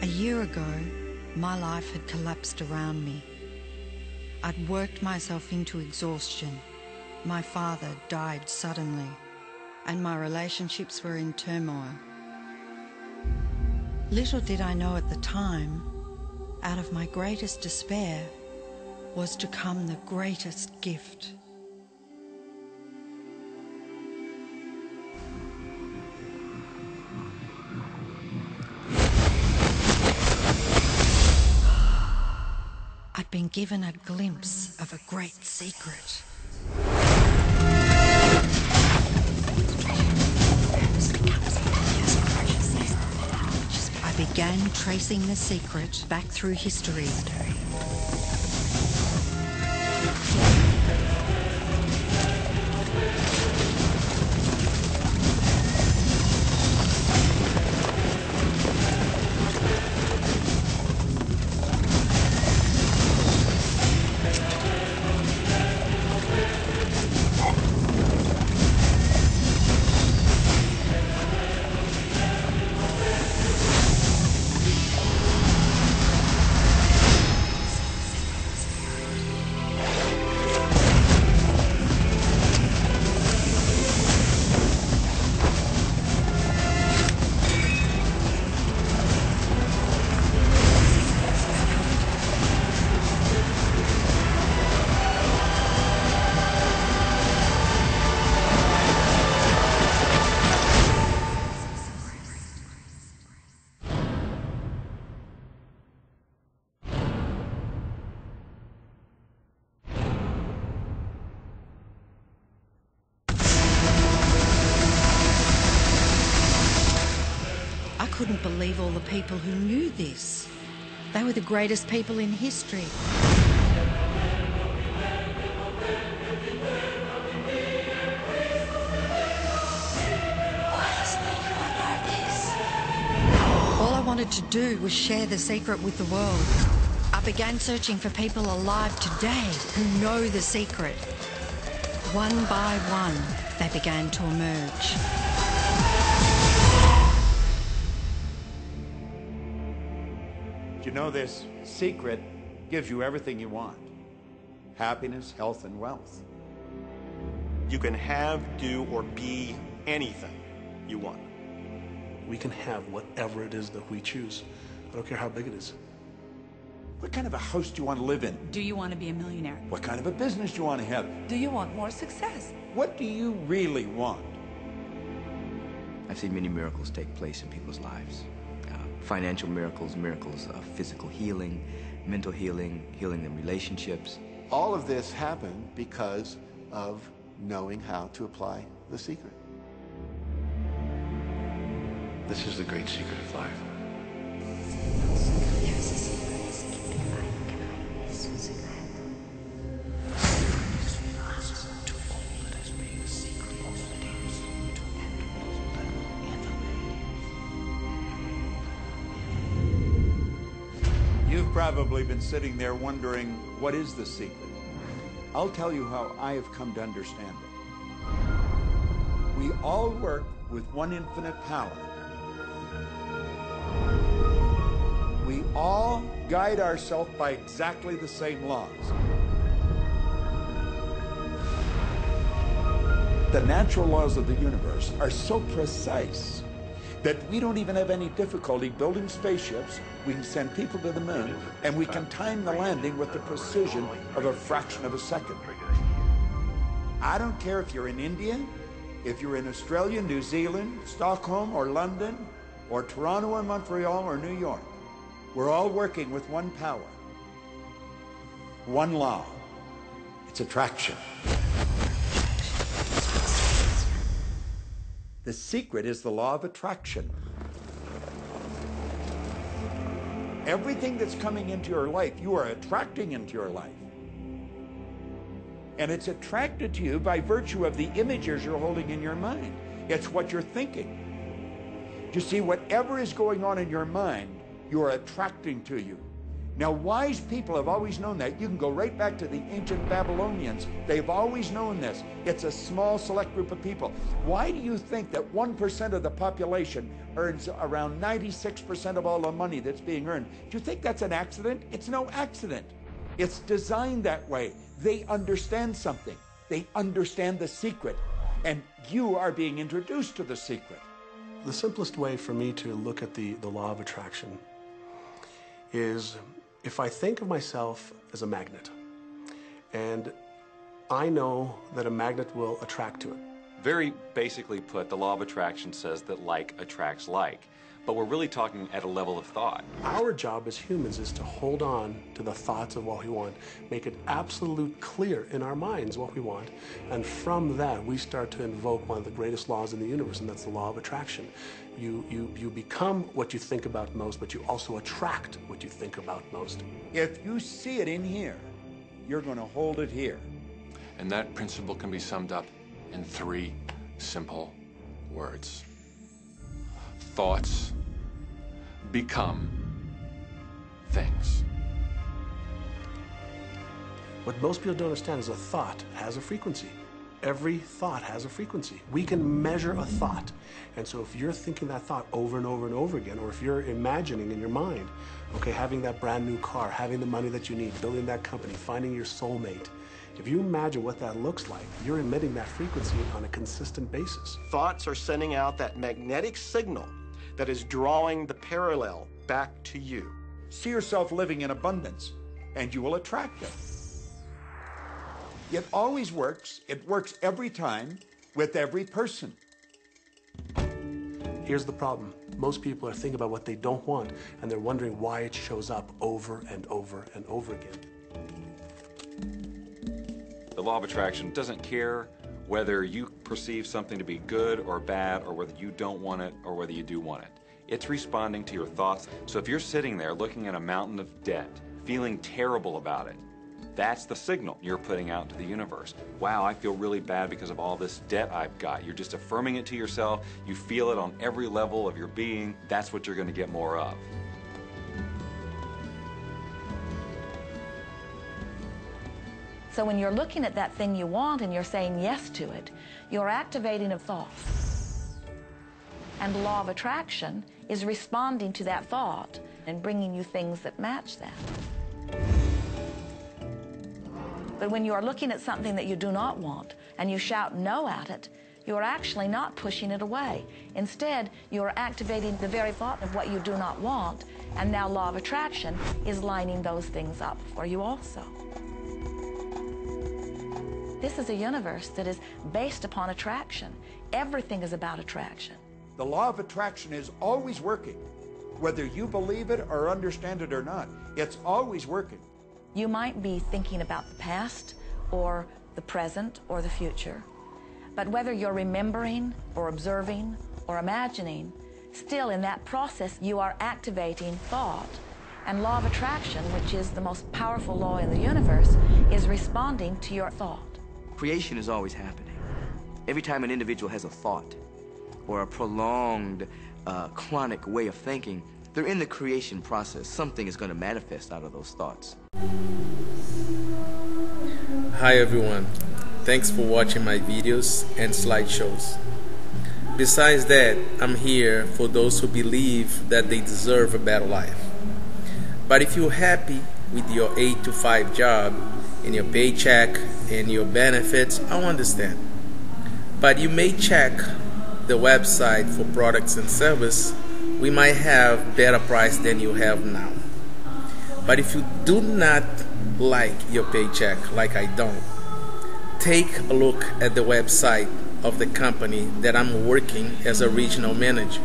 A year ago, my life had collapsed around me. I'd worked myself into exhaustion. My father died suddenly, and my relationships were in turmoil. Little did I know at the time, out of my greatest despair was to come the greatest gift. I'd been given a glimpse of a great secret. I began tracing the secret back through history. I couldn't believe all the people who knew this. They were the greatest people in history. All I wanted to do was share the secret with the world. I began searching for people alive today who know the secret. One by one, they began to emerge. You know, this secret gives you everything you want. Happiness, health, and wealth. You can have, do, or be anything you want. We can have whatever it is that we choose. I don't care how big it is. What kind of a house do you want to live in? Do you want to be a millionaire? What kind of a business do you want to have? Do you want more success? What do you really want? I've seen many miracles take place in people's lives. Financial miracles, miracles of physical healing, mental healing, healing in relationships. All of this happened because of knowing how to apply the secret. This is the great secret of life. You've probably been sitting there wondering, what is the secret? I'll tell you how I have come to understand it. We all work with one infinite power. We all guide ourselves by exactly the same laws. The natural laws of the universe are so precise that we don't even have any difficulty building spaceships. We can send people to the moon, and we can time the landing with the precision of a fraction of a second. I don't care if you're in India, if you're in Australia, New Zealand, Stockholm, or London, or Toronto, or Montreal, or New York. We're all working with one power, one law. It's attraction. The secret is the law of attraction. Everything that's coming into your life, you are attracting into your life. And it's attracted to you by virtue of the images you're holding in your mind. It's what you're thinking. You see, whatever is going on in your mind, you are attracting to you. Now, wise people have always known that. You can go right back to the ancient Babylonians. They've always known this. It's a small, select group of people. Why do you think that 1% of the population earns around 96% of all the money that's being earned? Do you think that's an accident? It's no accident. It's designed that way. They understand something. They understand the secret. And you are being introduced to the secret. The simplest way for me to look at the law of attraction is if I think of myself as a magnet, and I know that a magnet will attract to it. Very basically put, the law of attraction says that like attracts like. But we're really talking at a level of thought. Our job as humans is to hold on to the thoughts of what we want, make it absolute clear in our minds what we want, and from that we start to invoke one of the greatest laws in the universe, and that's the law of attraction. You become what you think about most, but you also attract what you think about most. If you see it in here, you're going to hold it here. And that principle can be summed up in 3 simple words. Thoughts become things. What most people don't understand is a thought has a frequency. Every thought has a frequency. We can measure a thought. And so if you're thinking that thought over and over and over again, or if you're imagining in your mind, okay, having that brand new car, having the money that you need, building that company, finding your soulmate, if you imagine what that looks like, you're emitting that frequency on a consistent basis. Thoughts are sending out that magnetic signal that is drawing the parallel back to you. See yourself living in abundance, and you will attract it. It always works. It works every time with every person. Here's the problem. Most people are thinking about what they don't want, and they're wondering why it shows up over and over and over again. The law of attraction doesn't care whether you perceive something to be good or bad, or whether you don't want it or whether you do want it. It's responding to your thoughts. So if you're sitting there looking at a mountain of debt, feeling terrible about it, that's the signal you're putting out to the universe. Wow, I feel really bad because of all this debt I've got. You're just affirming it to yourself. You feel it on every level of your being. That's what you're going to get more of. So when you're looking at that thing you want and you're saying yes to it, you're activating a thought. And the law of attraction is responding to that thought and bringing you things that match that. But when you are looking at something that you do not want and you shout no at it, you are actually not pushing it away. Instead, you are activating the very thought of what you do not want, and now law of attraction is lining those things up for you also. This is a universe that is based upon attraction. Everything is about attraction. The law of attraction is always working. Whether you believe it or understand it or not, it's always working. You might be thinking about the past or the present or the future. But whether you're remembering or observing or imagining, still in that process you are activating thought. And law of attraction, which is the most powerful law in the universe, is responding to your thought. Creation is always happening. Every time an individual has a thought or a prolonged, chronic way of thinking, they're in the creation process. Something is going to manifest out of those thoughts. Hi everyone, thanks for watching my videos and slideshows. Besides that, I'm here for those who believe that they deserve a better life. But if you're happy with your 8 to 5 job and your paycheck and your benefits, I understand. But you may check the website for products and service. We might have better price than you have now. But if you do not like your paycheck, like I don't, take a look at the website of the company that I'm working as a regional manager,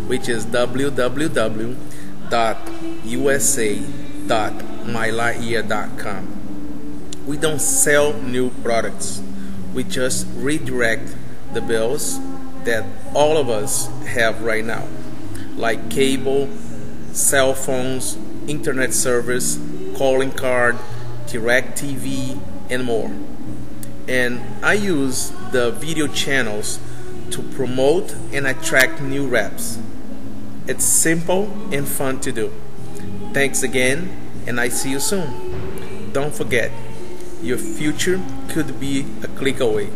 which is www.usa.mylightyear.com. We don't sell new products. We just redirect the bills that all of us have right now, like cable, cell phones, internet service, calling card, direct TV, and more. And I use the video channels to promote and attract new reps. It's simple and fun to do. Thanks again, and I see you soon. Don't forget, your future could be a click away.